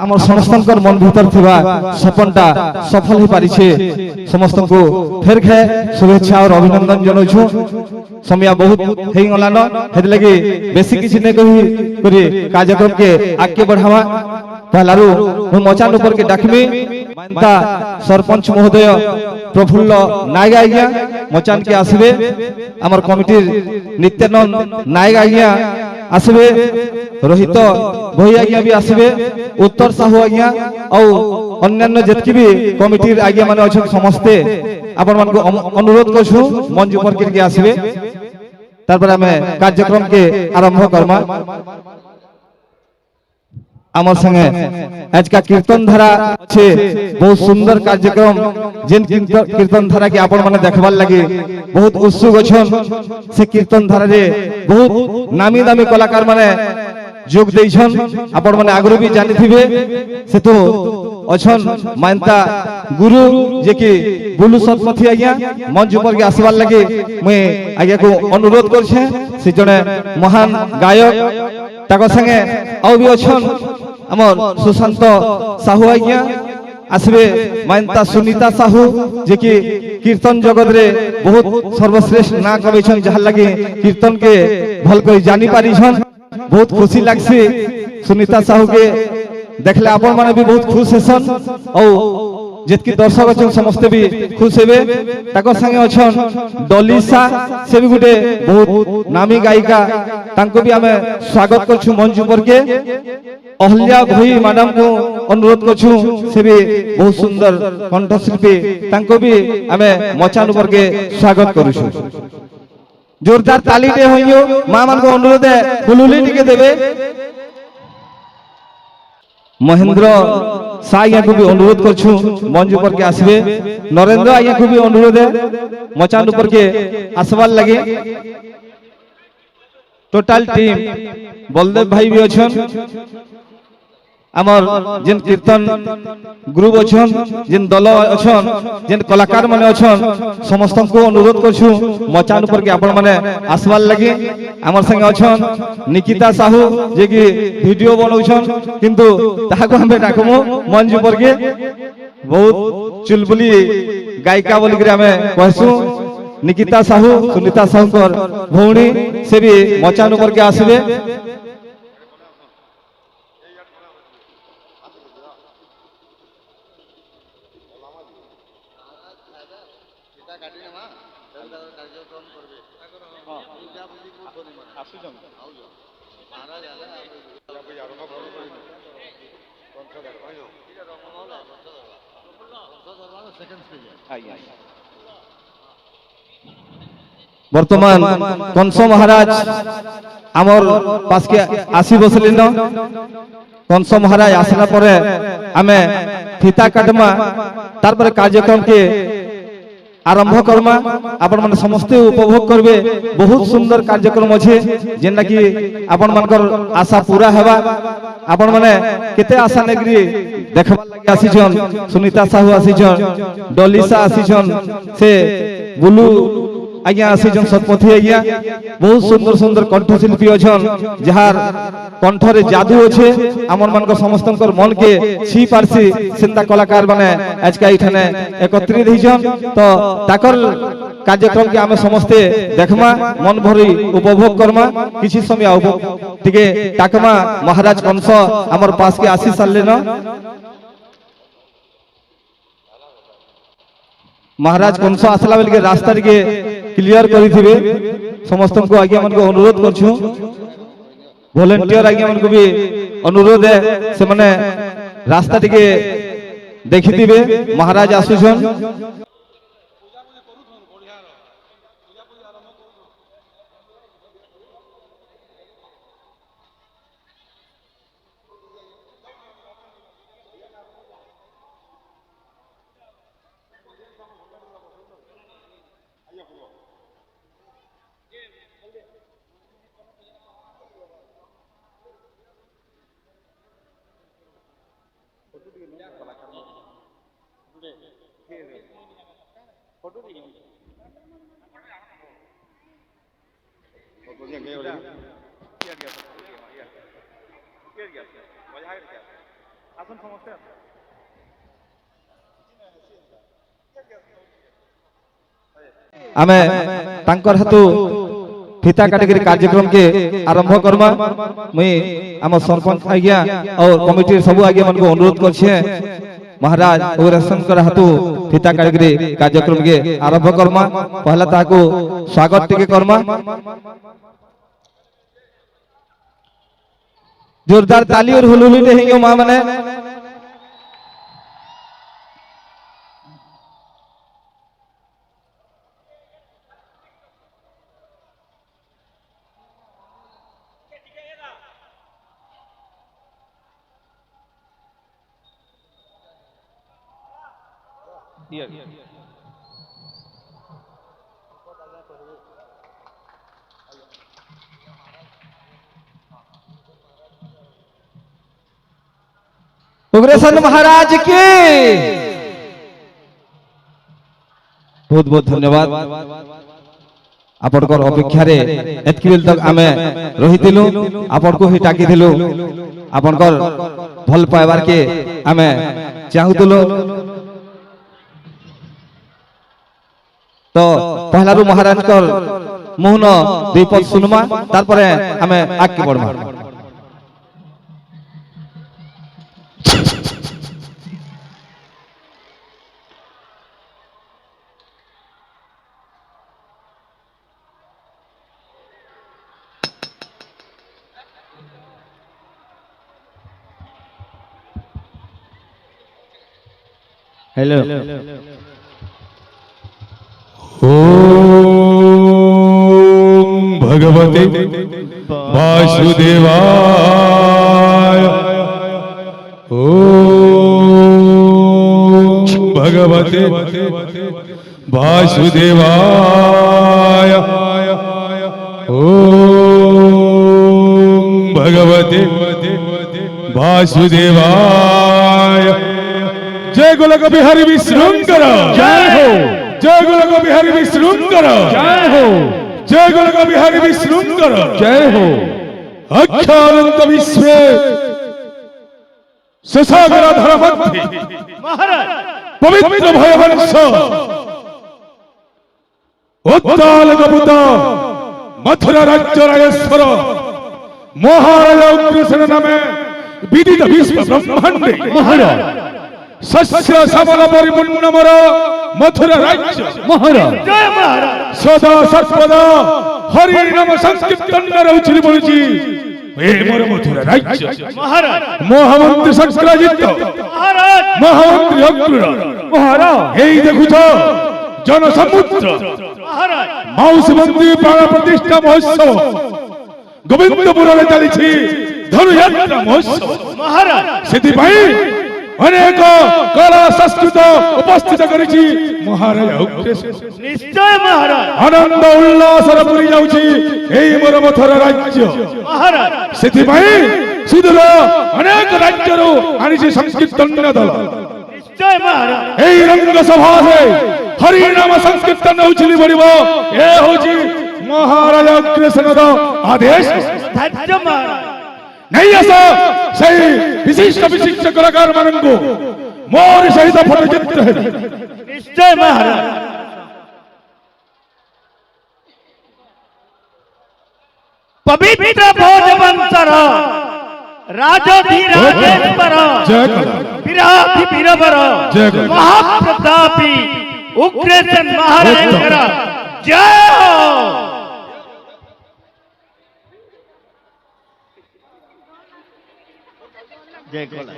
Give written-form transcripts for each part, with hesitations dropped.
আমার সমস্তঙ্কর মন ভিতর থিবা সপনটা সফল হই পারিছে। সমস্তଙ୍କୁ ফের খে শুভেচ্ছা আর অভিনন্দন জনাইছু। সময় বহুত হেই গলান, হেতি লাগি বেশি কিছু নে কহি করি কার্যক্রম কে আগে বঢ়াवा। পহলারু মু মচান উপর কে ডাকমি তা सरपंच महोदय प्रफुल्ल नायक आज्ञा मचान के आसबे। आमर कमिटीर नित्यानंद नायक आज्ञा आसबे। रोहित भई आज्ञा भी आसबे। उत्तर साहू आज्ञा और अन्यान्य जितकी भी कमिटीर आज्ञा माने अछन समस्ते आपण मान को अनुरोध करछु मंच ऊपर के आसबे। तारपर हमें कार्यक्रम के आरंभ करमा। आमर संगे आज का कीर्तन धारा छे बहुत सुंदर कार्यक्रम। जिन कीर्तन धारा के आपण माने देखबार लगे बहुत उत्सुक अछन। से कीर्तन धारा रे बहुत नामी दामी कलाकार माने जोग देछन। आपण माने आगरो भी जानि थिबे। से तो अछन मानता गुरु जे कि बुलु सतपथी आज्ञा मंच ऊपर के आसबार लगे मैं आज्ञा को अनुरोध करछे। से जने महान गायक ताको संगे आउ भी अछन आमर सुशांत साहू आज्ञा आसबे। मानता सुनीता साहू जे कि कीर्तन जगत रे बहुत सर्वश्रेष्ठ ना कबेछन, जहां लगे कीर्तन के भल कोई जानि पारिछन। बहुत खुशी लागसी सुनीता साहू के देखले आपण माने भी बहुत खुश हेसन और जितकी दर्शक अछन समस्त भी खुश हेबे। ताको संगे अछन डलिसा से भी गुटे बहुत नामी गायिका, तांको भी हमें स्वागत करछु मंच ऊपर के। अहल्या भई मैडम को अनुरोध करछु, से भी बहुत सुंदर कंठशिल्पी, तांको भी हमें मचान ऊपर के स्वागत करछु। जोरदार ताली दे होइयो। मां मान को अनुरोध है फुलुली टिके देबे। महेंद्र शाह आज्ञा को भी अनुरोध करछु मंच ऊपर के आसबे। नरेंद्र आज्ञा को भी अनुरोध है मचान ऊपर के आसबार लगे। टोटल टीम बलदेव भाई भी अछन। आमर जिन कीर्तन ग्रुप अछन, जिन दल अछन, जिन कलाकार माने अछन, समस्त को अनुरोध करछु मचान ऊपर के आपण माने आसबार लगे। आमर संगे अछन निकिता साहू जे कि वीडियो बनौछन, किंतु ताको हमें डाकमु मंच ऊपर के। बहुत चुलबुली गायिका बोल के हमें कहसु। निकिता साहू सुनीता साहू कर भौणी से भी मचान ऊपर के आसबे। बर्तमान कंस महाराज आमर पास के आसी बसलिन। कंस महाराज आसला परे आमे फीता काटमा, तार पर कार्यक्रम के आरंभ करमा। आपण माने समस्त उपभोग करबे। बहुत सुंदर कार्यक्रम अछि जेना कि आपण मानकर आशा पूरा हेबा। आपण माने केते आशा नेगरी देखबा लागि आसीछन। सुनीता साहू आसीछन, डलिसा आसीछन, से बुलू आज्ञा आसीछन, सतपथी आज्ञा। बहुत सुंदर सुंदर कंठशिल्पी अछन, जहार कंठरे जादू अच्छे। आमन मान समस्तंकर मन के छी पारसी सेंता कलाकार माने आज का इठाने एकत्रित होइछन। तो ताकर कार्यक्रम के आमे समस्ते देखमा, मन भरी उपभोग करमा। किछि समय टिके टाकमा महाराज कंस हमर पास के आसी सारले न। महाराज कंस आसला बेल के रास्ता के क्लियर करिथिबे। समस्त को आज्ञा मन को अनुरोध करछु। वॉलंटियर आज्ञा मन को भी अनुरोध है से माने रास्ता टिके देखिथिबे। महाराज आसुछन। आमे तांकर हेतु फीता काटिकरी कार्यक्रम के आरंभ करमा। मुई आम सरपंच आज्ञा और कमिटी सब आज्ञा मन को अनुरोध करछे महाराज उग्रसेनकर हेतु फीता काटिकरी कार्यक्रम के आरंभ करमा। पहला ताको स्वागत टिके करमा। जोरदार ताली और हुलहुली देहियो मां माने। उग्रसेन महाराज की बहुत बहुत धन्यवाद। आपनकर अपेक्षा रे एतकी बेल तक आमे रहितिलु, आपन को ही टाकी दिलु, आपनकर भल पाइबार के आमे चाहुतलु। तो पहला रु महाराज कर मुहन दुई पद सुनमा, तार परे आमे आगे बढ़मा। हेलो ओम भगवते वासुदेवाय। ओम भगवते वासुदेवाय। ओम भगवते वासुदेवाय। जय गोलक बिहारी विश्रुंकर जय हो। जय गोलक बिहारी विश्रुंकर जय हो। जय गोलक बिहारी विश्रुंकर जय हो। अक्षानंत विश्व ससागराधर मध्य महाराज पवित्र भयवंश उत्ताल कपुत मथुरा राज्य राजेश्वर महाराज उग्रसेन नामे विदित विश्व ब्रह्मांडे महाराज सस्य श्यामल परिपूर्ण मोर मथुरा राज्य महाराज जय महाराज सदा सर्वदा हरि नाम संकीर्तन रहुछि बोलछि ए मोर मथुरा राज्य महाराज। महामंत्री शंकरादित्य महाराज महामंत्री अग्र महाराज एई देखुछ जन समुद्र महाराज मौसी मंदिर प्राण प्रतिष्ठा महोत्सव गोविंदपुर रे चलिछि धनु यात्रा महोत्सव महाराज। सेति भाई अनेक कला संस्कृत उपस्थित करिछि महाराज उग्रसेन निश्चय महाराज। आनंद उल्लास रे पुरी जाउछि एई मोर मथुरा राज्य महाराज। सेति भाई सुदूर अनेक राज्यरो आनिछि संकीर्तन दल निश्चय महाराज। एई रंग सभा से हरि नाम संकीर्तन होछि बड़िबो ए होछि महाराज उग्रसेन आदेश धन्य महाराज। नहीं ऐसा सही विशिष्ट विशिष्ट कलाकार मानन को मोर सहित फोटो चित्र है निश्चय महाराज। पवित्र भोजवंतर राजधीराजेश्वर विराधि वीरवर महाप्रतापी उग्रसेन महाराज जय हो। जय गोला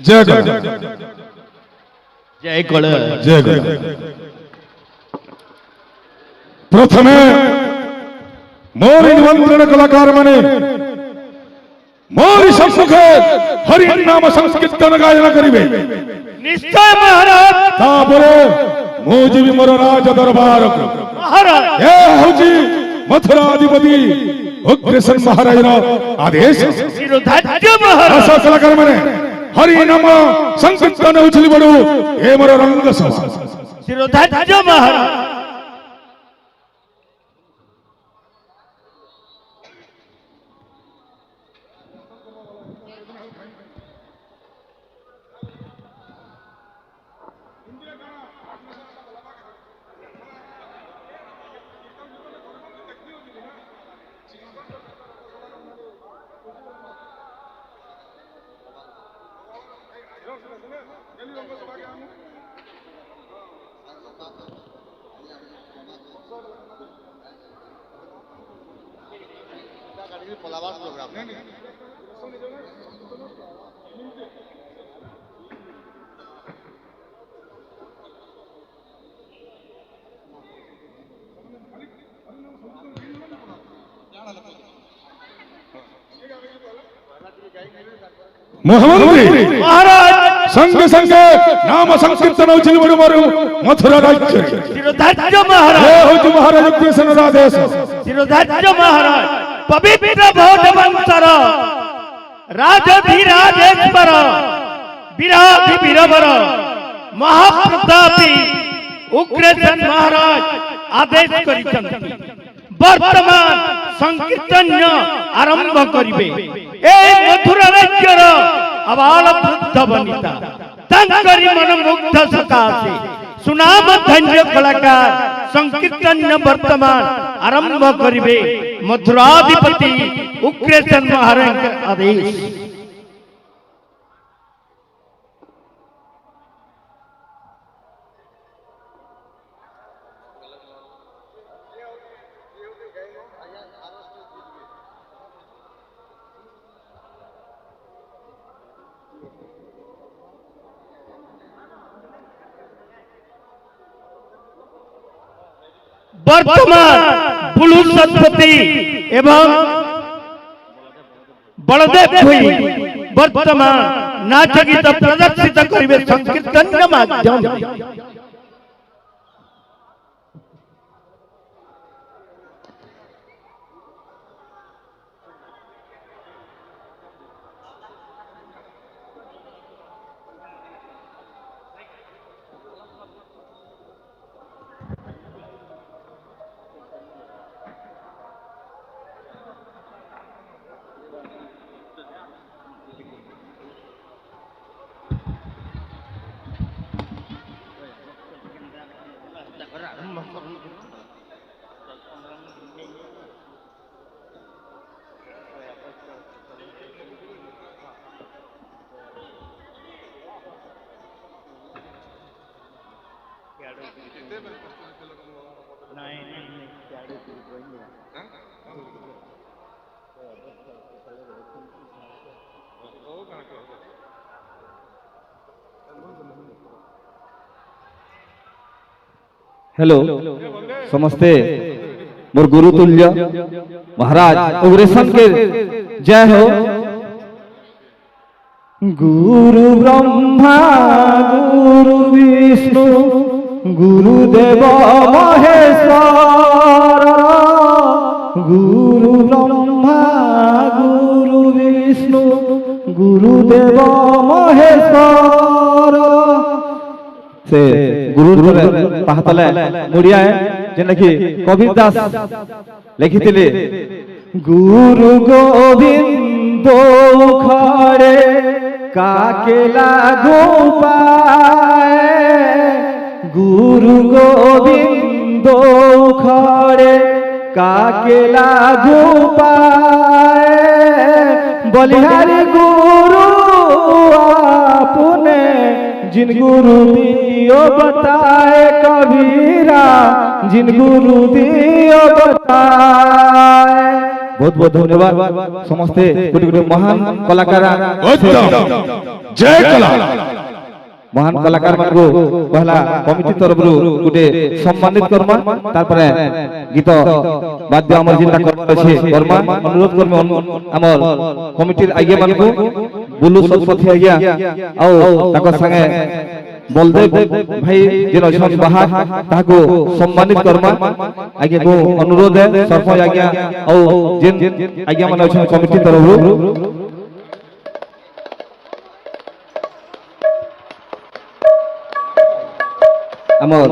जय गोला जय गोला जय गोला। प्रथमे मोर निमंत्रण कलाकार माने मोर सम्मुखे हरि नाम संकीर्तन गायन करिवे निश्चय महाराज। तापरे मो जीवी मोर राज दरबार महाराज ए होची मथुराधिपति उग्रसेन महाराज आदेश शिरोधार्य महाराज। कलाकार माने हरि नाम संकीर्तन उछली बड़ू ए मोर रंग सभा शिरोधार्य महाराज। মহামন্ত্রী মহারাজ সঙ্গে সঙ্গে নাম সংকীর্তন হয়েছিল বড় বড় মথুরা রাজ্য শিরোধার্য মহারাজ হচ্ছে মহারাজ উগ্রসেনের আদেশ শিরোধার্য মহারাজ পবিত্র ভোজবন্তর রাজধীরাজেশ্বর বিরাধি বীরবর মহাপ্রতাপী উগ্রসেন মহারাজ আদেশ করিছেন বর্তমান সংকীর্তন আরম্ভ করিবে এই মথুরা রাজ্যর আবাল বৃদ্ধ বনিতা তাঙ্করি মন মুগ্ধ সকাশে সুনাম ধন্য কলাকার সংকীর্তন বর্তমান আরম্ভ করিবে মথুরাধিপতি উগ্রসেন মহারাজ আদেশ বর্তমান বুলু সৎপতি এবং বলদেব ভূঁই বর্তমান নাচ গীত প্রদর্শিত করিবে সংকীর্তন মাধ্যম हेलो समस्ते मोर गुरु तुल्य महाराज उग्रसेन के जय हो। गुरु ब्रह्मा गुरु विष्णु गुरुदेव महेश्वर गुरु ब्रह्मा गुरु विष्णु गुरुदेव महेश्वर से गुरु पाहतले मुड़िया है जेना कि कबीर दास लिखिथिले गुरु गोविंद खड़े काके लागू पाए गुरु गोविंद खड़े काके लागू पाए बलिहारी गुरु आपने जिन गुरु दियो बताए कबीरा जिन गुरु दियो बताए। बहुत बहुत धन्यवाद समस्ते कोटि कोटि महान कलाकार जय कला महान कलाकार मान को पहला कमिटी तरफ गुटे सम्मानित करमा तारपरे गीत वाद्य अमर जिनका करम अछि करमा अनुरोध करमे हमर कमिटी आगे मान को बुलु सरस्वती आज्ञा आओ ताको संगे बलदेव भाई जिन अछन बाहर ताको सम्मानित करमा आगे को अनुरोध है सरपंच आज्ञा आओ जिन आज्ञा मान अछन कमिटी तरफ आमर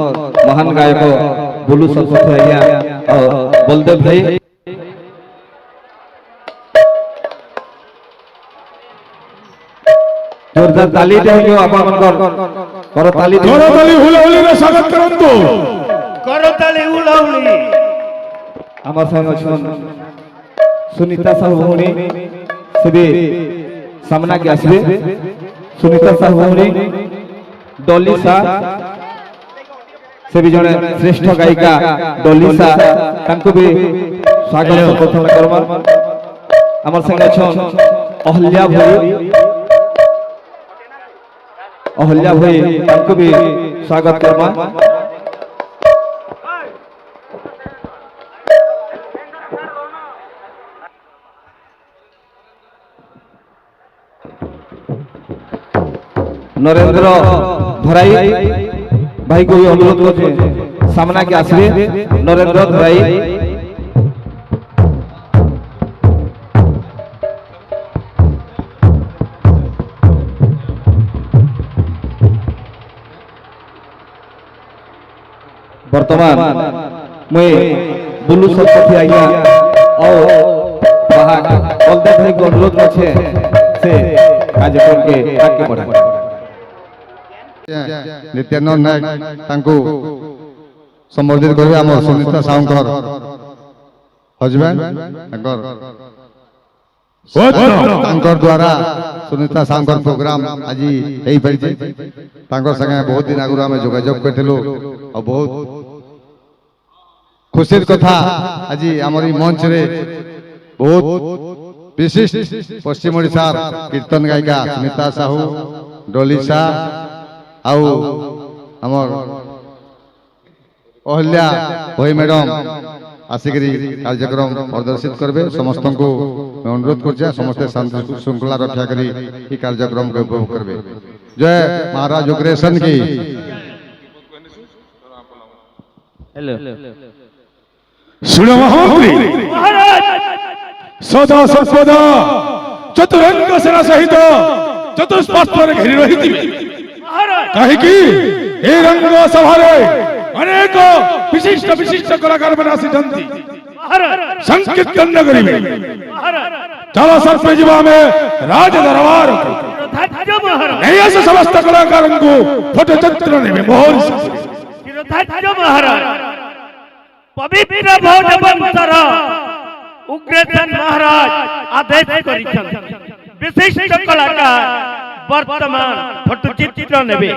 महान गायक बुलु सरस्वती आज्ञा और बलदेव भाई जोरदार ताली देंगे आपन करो ताली हुलाहुली रे स्वागत करंतु करताली उलाउली आमर संग छन सुनीता साहू भौणी से भी सामना के आसबे सुनीता साहू भौणी डॉली सा से भी जने श्रेष्ठ गायिका डॉली सा तांको भी स्वागत प्रथम करबा हमर संगे अछन अहल्या भाई तांको भी स्वागत करबा नरेंद्र धराई भाई को भी अनुरोध करते सामना के आसवे नरेंद्र धराई वर्तमान मैं बुल्लू सरपति आज्ञा और बलदेव भाई को अनुरोध करछे से कार्यक्रम के आगे बढ़ा नित्यानंद नायक तांको संबोधित करिवे हमर सुनीता साउंकर हजबैंड तांकर द्वारा सुनीता साउंकर प्रोग्राम आज एई परिचे तांकर संगे बहुत दिन आगु हम जोगाजोग करथिलु और बहुत खुशीर कथा आज हमर मंच रे बहुत विशिष्ट पश्चिम ओडिशा कीर्तन गायिका सुनीता साहू डोलिसा आउ हमर अहल्या भाई मैडम आसिकरी कार्यक्रम प्रदर्शित करबे समस्त को अनुरोध कर समस्त शांति श्रृंखला रक्षा करी ई कार्यक्रम को उपभोग करबे जय महाराज उग्रेशन की हेलो सुनो महामंत्री सदा सर्वदा चतुरंग सेना सहित चतुष्पास्त्र घेरी रहिथिबे काहेकि ए रंग सभारे अनेक विशिष्ट विशिष्ट कलाकार बना सिद्धंती संकीर्तन नगरी में चलो सर्प जीवा में राज दरबार नया से समस्त कलाकारों को फोटो चित्र में मोहर महाराज पवित्र भोजवंतर उग्रसेन महाराज आदेश करिछन विशिष्ट कलाकार वर्तमान फोटो चित्र नेबे